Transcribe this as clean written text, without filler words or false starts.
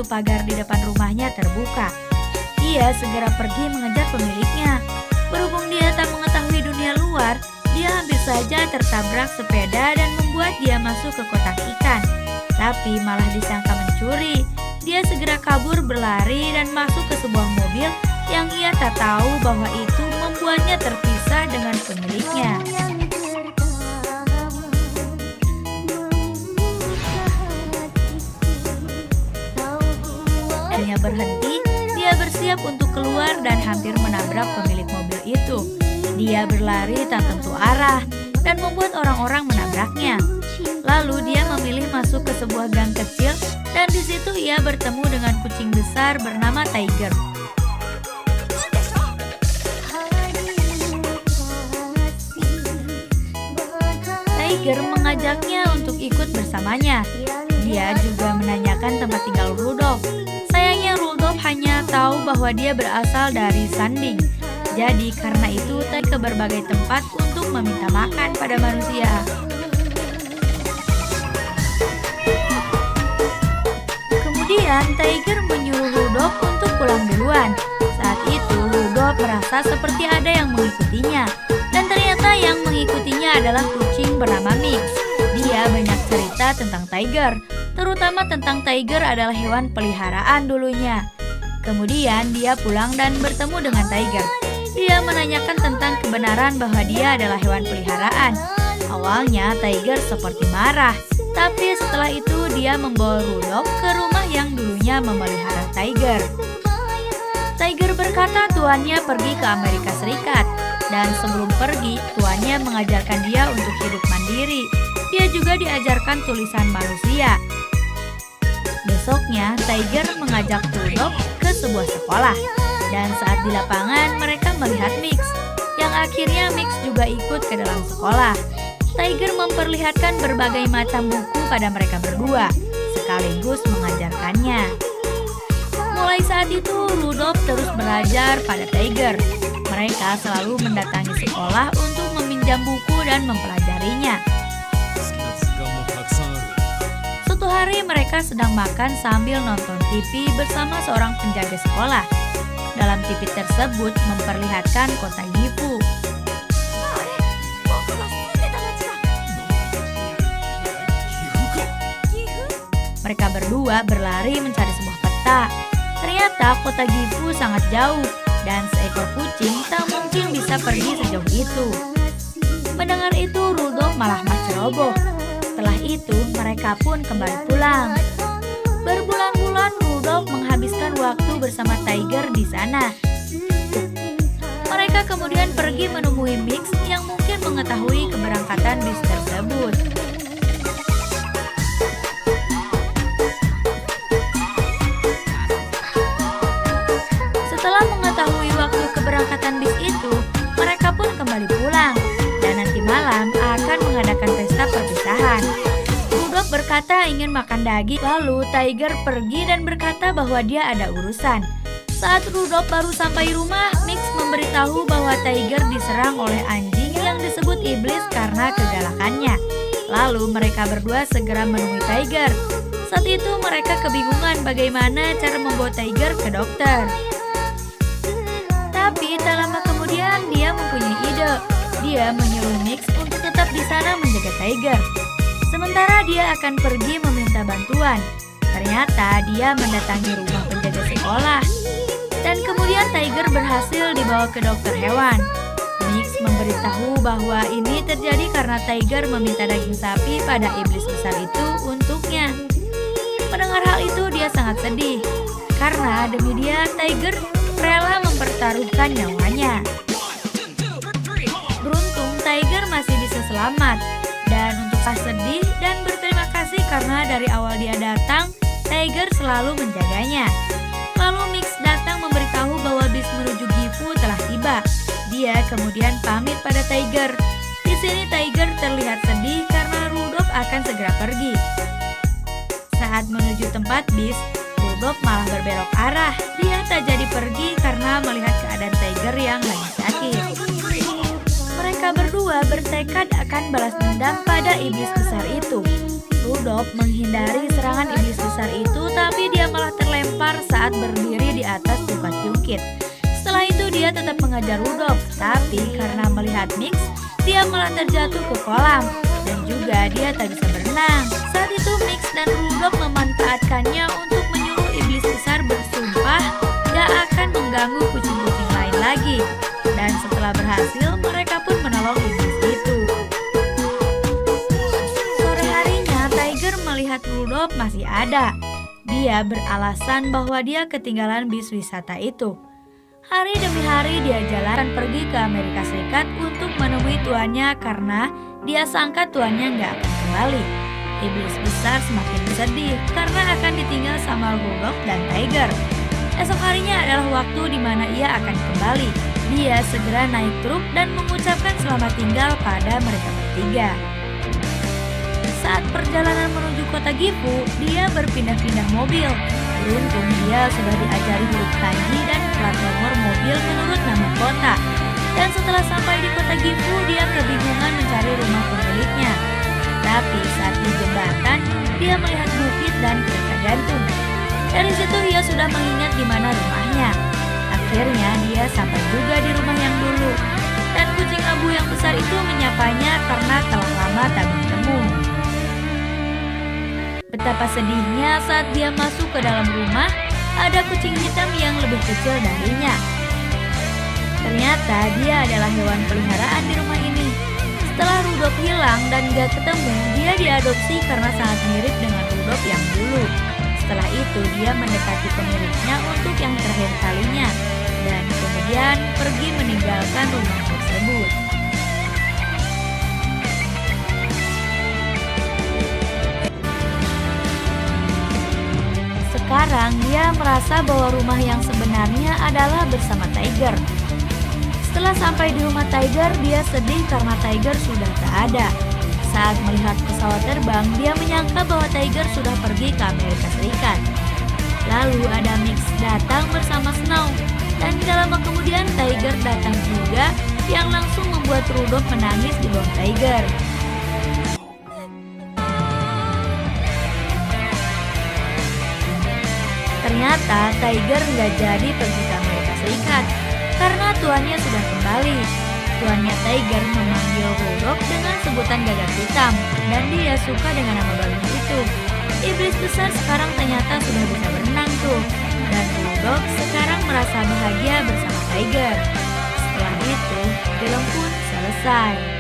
pintu pagar di depan rumahnya terbuka. Ia segera pergi mengejar pemiliknya. Berhubung dia tak mengetahui dunia luar, dia hampir saja tertabrak sepeda dan membuat dia masuk ke kotak ikan. Tapi malah disangka mencuri. Dia segera kabur berlari dan masuk ke sebuah mobil yang ia tak tahu bahwa itu membuatnya terpisah dengan pemiliknya. Akhirnya berhenti, dia bersiap untuk keluar dan hampir menabrak pemilik mobil itu. Dia berlari tak tentu arah dan membuat orang-orang menabraknya. Lalu dia memilih masuk ke sebuah gang kecil dan di situ ia bertemu dengan kucing besar bernama Tiger. Tiger mengajaknya untuk ikut bersamanya. Dia juga menanyakan tempat tinggal Rudolph. Sayangnya Rudolph hanya tahu bahwa dia berasal dari Sanding. Jadi karena itu ke berbagai tempat untuk meminta makan pada manusia. Kemudian Tiger menyuruh Rudolph untuk pulang duluan. Saat itu Rudolph merasa seperti ada yang mengikutinya. Dan ternyata yang mengikutinya adalah kucing bernama Mix. Dia banyak cerita tentang Tiger, terutama tentang Tiger adalah hewan peliharaan dulunya. Kemudian dia pulang dan bertemu dengan Tiger. Dia menanyakan tentang kebenaran bahwa dia adalah hewan peliharaan. Awalnya Tiger seperti marah, tapi setelah itu dia membawa Rudolph ke rumah yang dulunya memelihara Tiger. Tiger berkata tuannya pergi ke Amerika Serikat. Dan sebelum pergi, tuannya mengajarkan dia untuk hidup mandiri. Dia juga diajarkan tulisan manusia. Besoknya, Tiger mengajak Rudolph ke sebuah sekolah. Dan saat di lapangan, mereka melihat Mix. Yang akhirnya Mix juga ikut ke dalam sekolah. Tiger memperlihatkan berbagai macam buku pada mereka berdua, sekaligus mengajarkannya. Mulai saat itu, Rudolph terus belajar pada Tiger. Mereka selalu mendatangi sekolah untuk meminjam buku dan mempelajarinya. Suatu hari mereka sedang makan sambil nonton TV bersama seorang penjaga sekolah. Dalam TV tersebut memperlihatkan kota Gifu. Mereka berdua berlari mencari sebuah peta. Ternyata kota Gifu sangat jauh. Dan seekor kucing tak mungkin bisa pergi sejauh itu. Mendengar itu Rudolph malah ceroboh. Setelah itu mereka pun kembali pulang. Berbulan-bulan Rudolph menghabiskan waktu bersama Tiger di sana. Mereka kemudian pergi menemui Mix yang mungkin mengetahui keberangkatan bis tersebut. Setelah mengetahui waktu keberangkatan bis itu, mereka pun kembali pulang dan nanti malam akan mengadakan pesta perpisahan. Rudolph berkata ingin makan daging, lalu Tiger pergi dan berkata bahwa dia ada urusan. Saat Rudolph baru sampai rumah, Mix memberitahu bahwa Tiger diserang oleh anjing yang disebut iblis karena kegalakannya. Lalu mereka berdua segera menemui Tiger. Saat itu mereka kebingungan bagaimana cara membawa Tiger ke dokter. Tapi tak lama kemudian dia mempunyai ide. Dia menyuruh Mix untuk tetap di sana menjaga Tiger. Sementara dia akan pergi meminta bantuan. Ternyata dia mendatangi rumah penjaga sekolah. Dan kemudian Tiger berhasil dibawa ke dokter hewan. Mix memberitahu bahwa ini terjadi karena Tiger meminta daging sapi pada iblis besar itu untuknya. Mendengar hal itu dia sangat sedih. Karena demi dia Tiger rela mempertaruhkan nyawanya. Beruntung Tiger masih bisa selamat. Dan untuk sedih dan berterima kasih karena dari awal dia datang, Tiger selalu menjaganya. Lalu Mix datang memberitahu bahwa bis menuju Gifu telah tiba. Dia kemudian pamit pada Tiger. Di sini Tiger terlihat sedih karena Rudolph akan segera pergi. Saat menuju tempat bis, Rudolph malah berbelok arah. Dia tak jadi pergi karena melihat keadaan Tiger yang lagi sakit. Mereka berdua bertekad akan balas dendam pada iblis besar itu. Rudolph menghindari serangan iblis besar itu, tapi dia malah terlempar saat berdiri di atas tukat jungkit. Setelah itu dia tetap mengejar Rudolph, tapi karena melihat Mix, dia malah terjatuh ke kolam dan juga dia tak bisa berenang. Saat itu Mix dan Rudolph memanfaatkannya untuk menyuruh iblis besar bersumpah gak akan mengganggu kucing-kucing lain lagi. Dan setelah berhasil, mereka pun menolong iblis itu. Sore harinya, Tiger melihat Rudolph masih ada. Dia beralasan bahwa dia ketinggalan bis wisata itu. Hari demi hari dia jalan pergi ke Amerika Serikat untuk menemui tuannya karena dia sangka tuannya nggak akan kembali. Iblis besar semakin sedih karena akan ditinggal sama Rudolph dan Tiger. Esok harinya adalah waktu di mana ia akan kembali. Dia segera naik truk dan mengucapkan selamat tinggal pada mereka bertiga. Saat perjalanan menuju kota Gifu, dia berpindah-pindah mobil. Beruntung dia sudah diajari huruf kanji dan plat nomor mobil menurut nama kota. Dan setelah sampai di kota Gifu, dia kebingungan mencari rumah pemiliknya. Tapi saat di jembatan, dia melihat bukit dan kereta gantung. Dari situ ia sudah mengingat di mana rumahnya. Akhirnya dia sampai juga di rumah yang dulu. Dan kucing abu yang besar itu menyapanya karena telah lama tak bertemu. Betapa sedihnya saat dia masuk ke dalam rumah, ada kucing hitam yang lebih kecil darinya. Ternyata dia adalah hewan peliharaan di rumah ini. Setelah Rudolph hilang dan gak ketemu, dia diadopsi karena sangat mirip dengan Rudolph yang dulu. Setelah itu dia mendekati pemiliknya untuk yang terakhir kalinya, dan kemudian pergi meninggalkan rumah tersebut. Sekarang dia merasa bahwa rumah yang sebenarnya adalah bersama Tiger. Setelah sampai di rumah Tiger, dia sedih karena Tiger sudah tak ada. Saat melihat pesawat terbang, dia menyangka bahwa Tiger sudah pergi ke Amerika Serikat. Lalu ada Mix datang bersama Snow, dan tidak lama kemudian Tiger datang juga yang langsung membuat Rudolph menangis di bawah Tiger. Ternyata Tiger nggak jadi pergi ke Amerika Serikat karena tuannya sudah kembali. Tuannya Tiger memanggil Rudolph dengan sebutan gagak hitam dan dia suka dengan nama bagus itu. Iblis besar sekarang ternyata sudah bisa berenang tuh. Dan Rudolph sekarang merasa bahagia bersama Tiger. Setelah itu, film pun selesai.